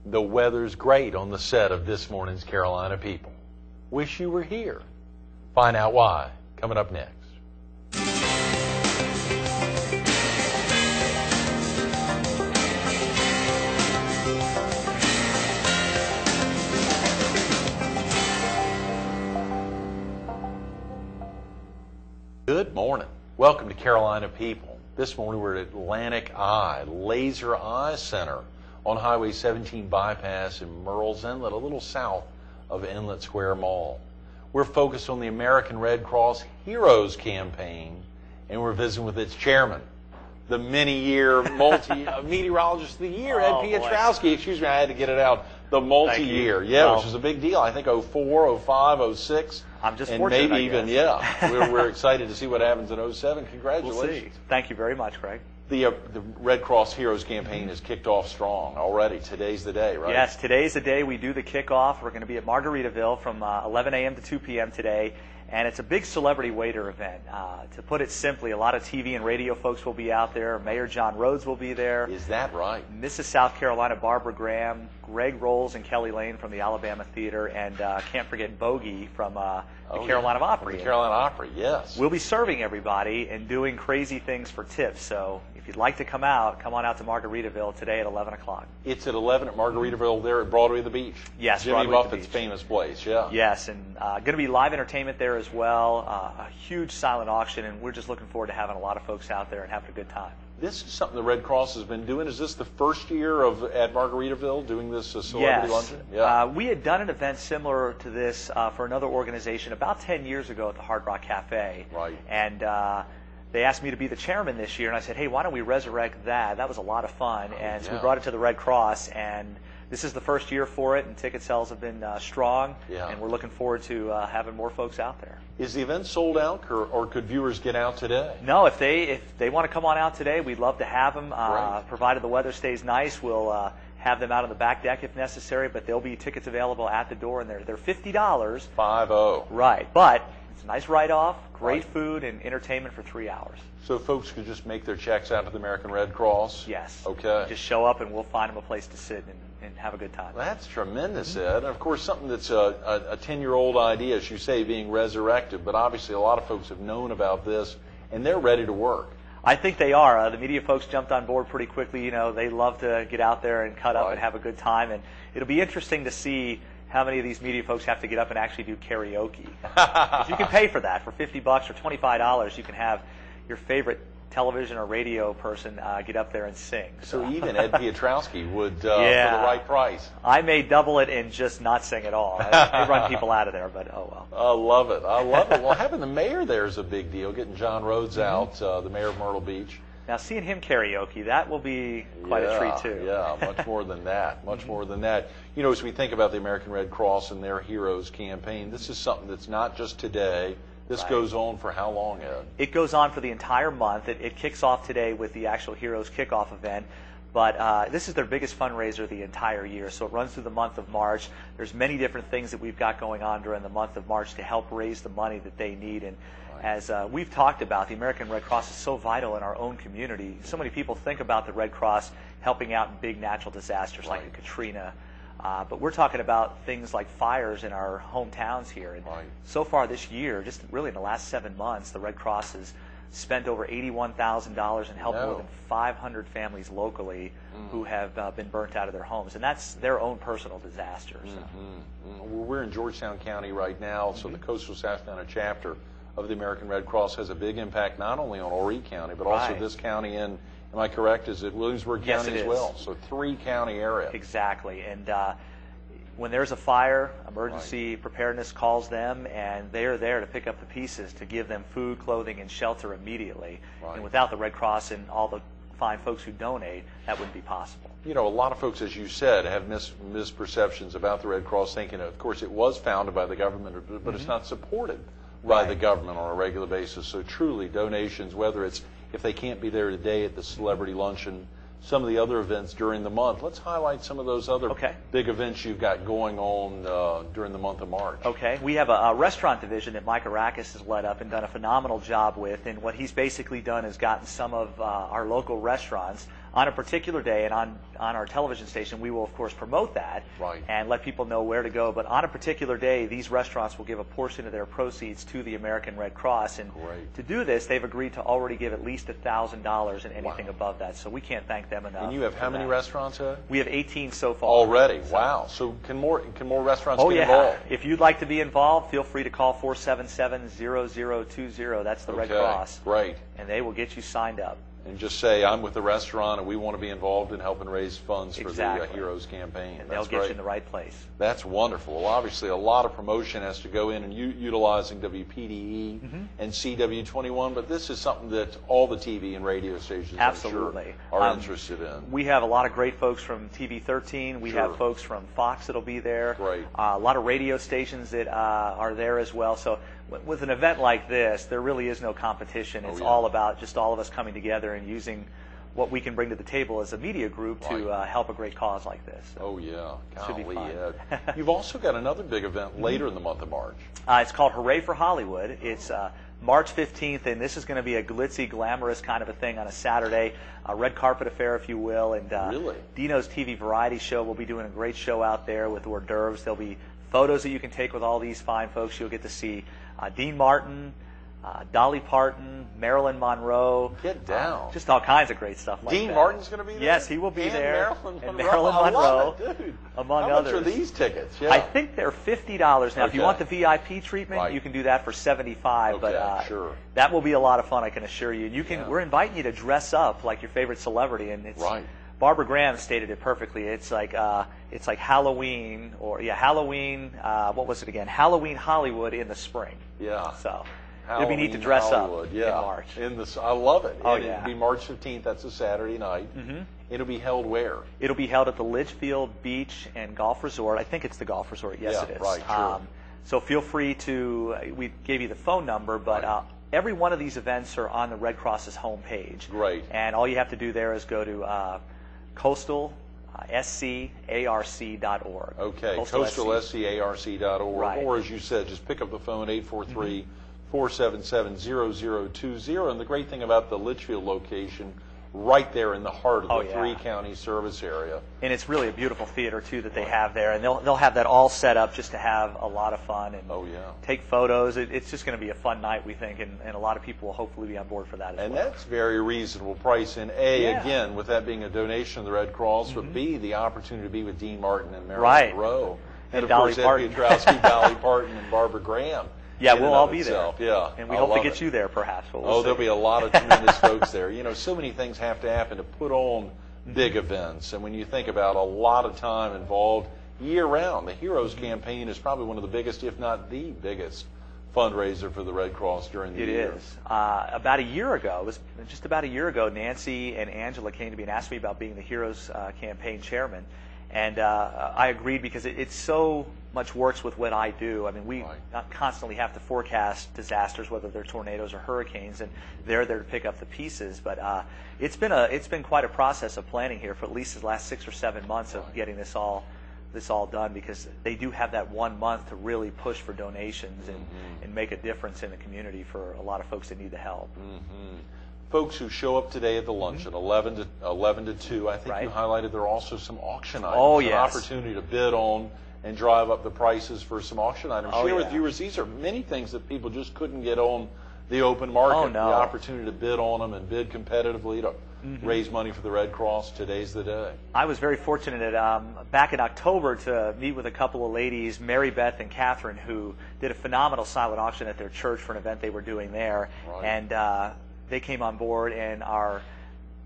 The weather's great on the set of this morning's Carolina People. Wish you were here. Find out why, coming up next. Good morning. Welcome to Carolina People. This morning we're at Atlantic Eye, Laser Eye Center on Highway 17 bypass in Murrells Inlet, a little south of Inlet Square Mall. We're focused on the American Red Cross Heroes Campaign, and we're visiting with its chairman, the many-year Meteorologist of the Year, Ed Piotrowski. Excuse me, I had to get it out. The multi-year, which is a big deal. I think 04, 05, 06. I'm just and fortunate, maybe even, we're excited to see what happens in 07. Congratulations. We'll see. Thank you very much, Craig. The Red Cross Heroes Campaign has kicked off strong already. Today's the day, right? Yes, today's the day we do the kickoff. We're going to be at Margaritaville from 11 a.m. to 2 p.m. today. And it's a big celebrity waiter event. To put it simply, a lot of TV and radio folks will be out there. Mayor John Rhodes will be there. Is that right? Mrs. South Carolina Barbara Graham, Greg Rolls and Kelly Lane from the Alabama Theater, and can't forget Bogey from the Carolina Opry. The Carolina Opry, yes. We'll be serving everybody and doing crazy things for tips. So if you'd like to come on out to Margaritaville today at 11 o'clock. It's at 11 at Margaritaville there at Broadway the Beach. Yes, Jimmy Buffett's famous place, yeah. Yes, and going to be live entertainment there as well, a huge silent auction, and we're just looking forward to having a lot of folks out there and having a good time. This is something the Red Cross has been doing. Is this the first year at Margaritaville doing this celebrity luncheon? Yeah. We had done an event similar to this for another organization about 10 years ago at the Hard Rock Cafe. Right. And they asked me to be the chairman this year, and I said, hey, why don't we resurrect that? That was a lot of fun. So we brought it to the Red Cross, and this is the first year for it, and ticket sales have been strong, and we're looking forward to having more folks out there. Is the event sold out, or could viewers get out today? No, if they want to come on out today, we'd love to have them. Provided the weather stays nice, we'll have them out on the back deck if necessary, but there'll be tickets available at the door, and they're $50. 50. Right, but it's a nice write-off, great food, and entertainment for 3 hours. So folks could just make their checks out to the American Red Cross? Yes. Okay. Just show up, and we'll find them a place to sit and have a good time. That's tremendous, Ed. And of course, something that's a 10-year-old idea, as you say, being resurrected, but obviously a lot of folks have known about this, and they're ready to work. I think they are. The media folks jumped on board pretty quickly. You know, they love to get out there and cut up and have a good time, and it'll be interesting to see how many of these media folks have to get up and actually do karaoke. If you can pay for that, for $50 or $25, you can have your favorite television or radio person get up there and sing. So even Ed Piotrowski would, for the right price. I may double it and just not sing at all. I may run people out of there, but oh well. I love it. I love it. Well, having the mayor there is a big deal, getting John Rhodes out, the mayor of Myrtle Beach. Now, seeing him karaoke, that will be quite a treat, too. Yeah, much more than that. Much more than that. You know, as we think about the American Red Cross and their Heroes campaign, this is something that's not just today. This goes on for how long, Ed? It goes on for the entire month. It kicks off today with the actual Heroes Kickoff event. But this is their biggest fundraiser the entire year, so it runs through the month of March. There's many different things that we've got going on during the month of March to help raise the money that they need. And as we've talked about, the American Red Cross is so vital in our own community. So many people think about the Red Cross helping out in big natural disasters like Katrina. But we're talking about things like fires in our hometowns here. And so far this year, just really in the last 7 months, the Red Cross has spent over $81,000 and helped more than 500 families locally who have been burnt out of their homes. And that's their own personal disaster. So. We're in Georgetown County right now, so the Coastal South Carolina chapter of the American Red Cross has a big impact not only on Horry County, but also this county in, am I correct, is it Williamsburg County as well? So 3-county area. Exactly. And when there's a fire, emergency preparedness calls them, and they're there to pick up the pieces to give them food, clothing, and shelter immediately. And without the Red Cross and all the fine folks who donate, that wouldn't be possible. You know, a lot of folks, as you said, have misperceptions about the Red Cross, thinking, of course, it was founded by the government, but it's not supported by the government on a regular basis. So truly, donations, whether it's if they can't be there today at the celebrity luncheon, some of the other events during the month. Let's highlight some of those other big events you've got going on during the month of March. Okay. We have a restaurant division that Mike Arakis has led up and done a phenomenal job with. And what he's basically done is gotten some of our local restaurants on a particular day, and on our television station, we will, of course, promote that and let people know where to go. But on a particular day, these restaurants will give a portion of their proceeds to the American Red Cross. And to do this, they've agreed to already give at least $1,000 and anything above that. So we can't thank them enough. And you have how many restaurants? We have 18 so far. Already? Wow. So can more restaurants get involved? If you'd like to be involved, feel free to call 477-0020. That's the Red Cross. Great. And they will get you signed up. And just say, I'm with the restaurant and we want to be involved in helping raise funds for the Heroes campaign. And they'll get you in the right place. That's wonderful. Well, obviously, a lot of promotion has to go in and utilizing WPDE and CW21, but this is something that all the TV and radio stations I'm sure are interested in. We have a lot of great folks from TV 13. We have folks from Fox that'll be there. Great. A lot of radio stations that are there as well. So with an event like this, there really is no competition. It's all about just all of us coming together and using what we can bring to the table as a media group to help a great cause like this. So should be fun. You've also got another big event later in the month of March. It's called Hooray for Hollywood. It's March 15th, and this is going to be a glitzy, glamorous kind of a thing on a Saturday, a red carpet affair, if you will. And Dino's TV variety show will be doing a great show out there with hors d'oeuvres. There'll be photos that you can take with all these fine folks. You'll get to see Dean Martin, Dolly Parton, Marilyn Monroe. Get down. Just all kinds of great stuff like that. Dean Martin's going to be there? Yes, he will be there. And Marilyn Monroe, among others. How much are these tickets? I think they're $50. Now, if you want the VIP treatment, you can do that for $75. But that will be a lot of fun, I can assure you. And you can. We're inviting you to dress up like your favorite celebrity. And it's Barbara Graham stated it perfectly. It's like Halloween, Halloween. What was it again? Halloween Hollywood in the spring. Yeah. So Halloween, it'd be neat to dress Hollywood, up in March. I love it. Oh, It'll be March 15th. That's a Saturday night. It'll be held where? It'll be held at the Litchfield Beach and Golf Resort. I think it's the golf resort. Yes, it is. Right. Sure. So feel free to. We gave you the phone number, but. Every one of these events are on the Red Cross's homepage. Great. And all you have to do there is go to coastalscarc.org. Okay, coastalscarc.org. Or as you said, just pick up the phone, 843-477-0020. And the great thing about the Litchfield location, right there in the heart of the three-county service area. And it's really a beautiful theater, too, that they have there. And they'll have that all set up just to have a lot of fun and take photos. It's just going to be a fun night, we think, and a lot of people will hopefully be on board for that as well. And that's very reasonable price. And again, with that being a donation to the Red Cross, but B, the opportunity to be with Dean Martin and Marilyn Monroe. And of course, Ed Piotrowski, Dolly Parton, and Barbara Graham. Yeah, we'll all be there. Yeah, and we hope to get you there, perhaps. There'll be a lot of tremendous folks there. You know, so many things have to happen to put on big events. And when you think about a lot of time involved year-round, the Heroes campaign is probably one of the biggest, if not the biggest, fundraiser for the Red Cross during the year. It is. About a year ago, it was just about a year ago, Nancy and Angela came to me and asked me about being the Heroes campaign chairman. And I agreed because it so much works with what I do. I mean, we constantly have to forecast disasters, whether they're tornadoes or hurricanes, and they're there to pick up the pieces. But it's been quite a process of planning here for at least the last 6 or 7 months of getting this all done, because they do have that 1 month to really push for donations and make a difference in the community for a lot of folks that need the help. Folks who show up today at the luncheon, 11 to 2, I think you highlighted there are also some auction items, an opportunity to bid on and drive up the prices for some auction items. Share with viewers, these are many things that people just couldn't get on the open market. The opportunity to bid on them and bid competitively to raise money for the Red Cross. Today's the day. I was very fortunate back in October to meet with a couple of ladies, Mary Beth and Catherine, who did a phenomenal silent auction at their church for an event they were doing there. And they came on board and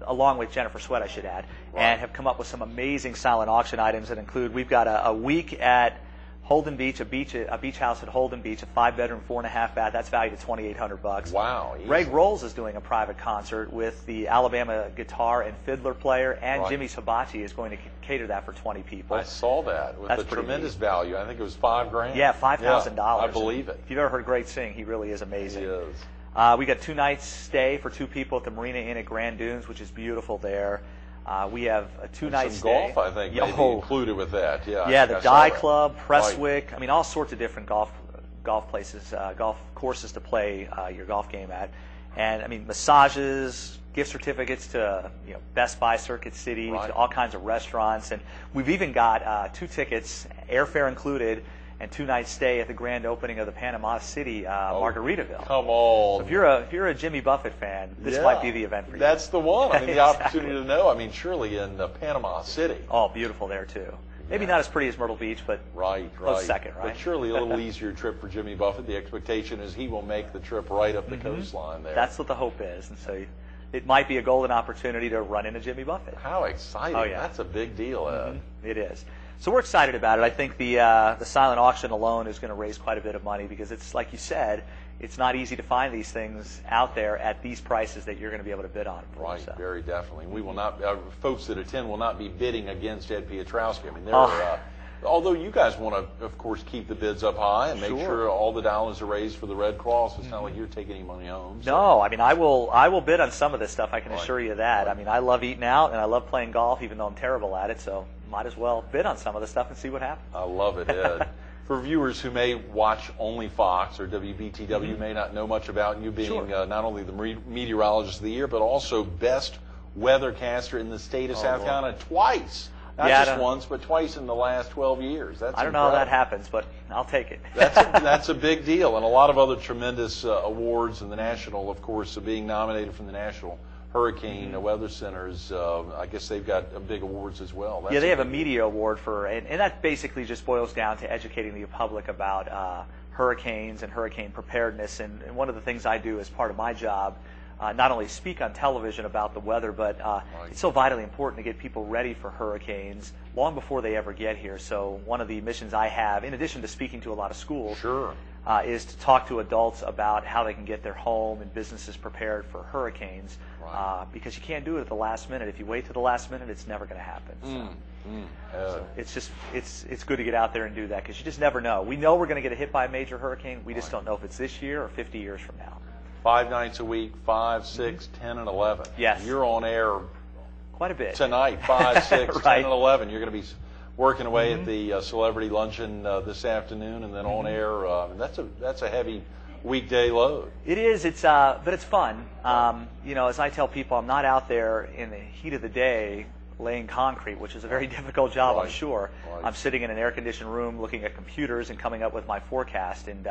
along with Jennifer Sweat, I should add, and have come up with some amazing silent auction items that include, we've got a week at Holden Beach, a beach house at Holden Beach, a 5-bedroom, 4.5 bath. That's valued at $2,800. Wow! Easy. Greg Rolls is doing a private concert with the Alabama guitar and fiddler player, and Jimmy Hibachi is going to cater that for 20 people. I saw that with a tremendous value. I think it was $5,000. Yeah, $5,000. I believe it. If you've ever heard Greg sing, he really is amazing. He is. We got 2 nights stay for 2 people at the Marina Inn at Grand Dunes, which is beautiful there. We have a 2-night stay. Golf, I think, may be included with that. Yeah, the Dye Club, Presswick. I mean, all sorts of different golf places, golf courses to play your golf game at. And I mean, massages, gift certificates to Best Buy, Circuit City, Right. to all kinds of restaurants, and we've even got 2 tickets, airfare included, and 2-night stay at the grand opening of the Panama City Margaritaville. Come on. So if you're a Jimmy Buffett fan, this Yeah, might be the event for you. That's the one. I mean, the Exactly. opportunity to know. I mean, surely in Panama City. Oh, beautiful there too. Maybe Yeah. not as pretty as Myrtle Beach, but Right. close second, right? But surely a little easier trip for Jimmy Buffett. The expectation is he will make the trip right up the coastline there. That's what the hope is, and so it might be a golden opportunity to run into Jimmy Buffett. How exciting. Oh, yeah. That's a big deal, Ed. It is. So we're excited about it. I think the silent auction alone is going to raise quite a bit of money because it's, like you said, it's not easy to find these things out there at these prices that you're going to be able to bid on. Right, So. very definitely. We will not, folks that attend will not be bidding against Ed Piotrowski. I mean, they're, although you guys want to, of course, keep the bids up high and make sure all the dollars are raised for the Red Cross. It's not like you're taking any money home. So. No, I mean, I will bid on some of this stuff, I can assure you that. I mean, I love eating out and I love playing golf, even though I'm terrible at it, so might as well bid on some of this stuff and see what happens. I love it, Ed. For viewers who may watch only Fox or WPTW, may not know much about you being not only the Meteorologist of the Year, but also Best Weathercaster in the state of South Carolina twice. Not just once, but twice in the last 12 years. That's I don't know how that happens, but I'll take it. That's a big deal, and a lot of other tremendous awards, and the national, of course, being nominated from the National Hurricane Weather Centers. I guess they've got big awards as well. That's they have a media award for, and that basically just boils down to educating the public about hurricanes and hurricane preparedness. And one of the things I do as part of my job, not only speak on television about the weather, but it's so vitally important to get people ready for hurricanes long before they ever get here. So one of the missions I have, in addition to speaking to a lot of schools, is to talk to adults about how they can get their home and businesses prepared for hurricanes, because you can't do it at the last minute. If you wait to the last minute, it's never going to happen. So it's good to get out there and do that because you just never know. We know we're going to get hit by a major hurricane. We just don't know if it's this year or 50 years from now. 5 nights a week, 5, 6, 10, and 11. Yes. You're on air quite a bit tonight, 5, 6, 10, and 11. You're going to be working away at the celebrity luncheon this afternoon, and then on air. That's a heavy weekday load. It is. But it's fun. As I tell people, I'm not out there in the heat of the day laying concrete, which is a very difficult job, I'm sure. I'm sitting in an air-conditioned room looking at computers and coming up with my forecast, and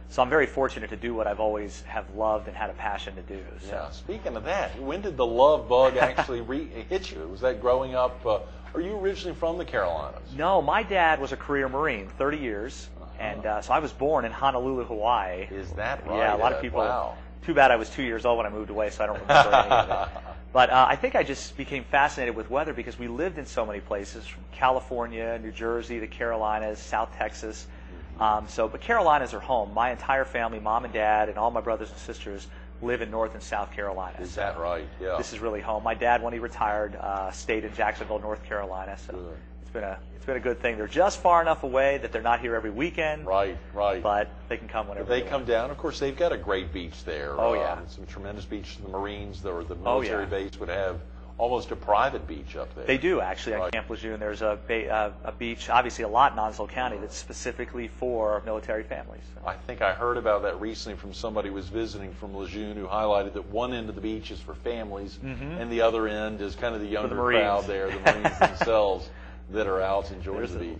so I'm very fortunate to do what I've always have loved and had a passion to do. So. Yeah. Speaking of that, when did the love bug actually hit you? Was that growing up? Are you originally from the Carolinas? No, my dad was a career Marine, 30 years, and so I was born in Honolulu, Hawaii. Is that right? Yeah, a lot of people. Wow. Too bad I was 2 years old when I moved away, so I don't remember any of it. But I think I just became fascinated with weather because we lived in so many places, from California, New Jersey, the Carolinas, South Texas. But Carolinas are home. My entire family, mom and dad, and all my brothers and sisters live in North and South Carolina. Is that right? Yeah. This is really home. My dad, when he retired, stayed in Jacksonville, North Carolina. So it's been a good thing. They're just far enough away that they're not here every weekend. Right. But they can come whenever they come down. Of course, they've got a great beach there. Oh yeah. Some tremendous beaches. The Marines or the military base would have almost a private beach up there. They do, actually. At Camp Lejeune, there's a beach, obviously a lot in Onslow County, that's specifically for military families. So. I think I heard about that recently from somebody who was visiting from Lejeune who highlighted that one end of the beach is for families and the other end is kind of the younger crowd there, the Marines themselves that are out enjoying the beach.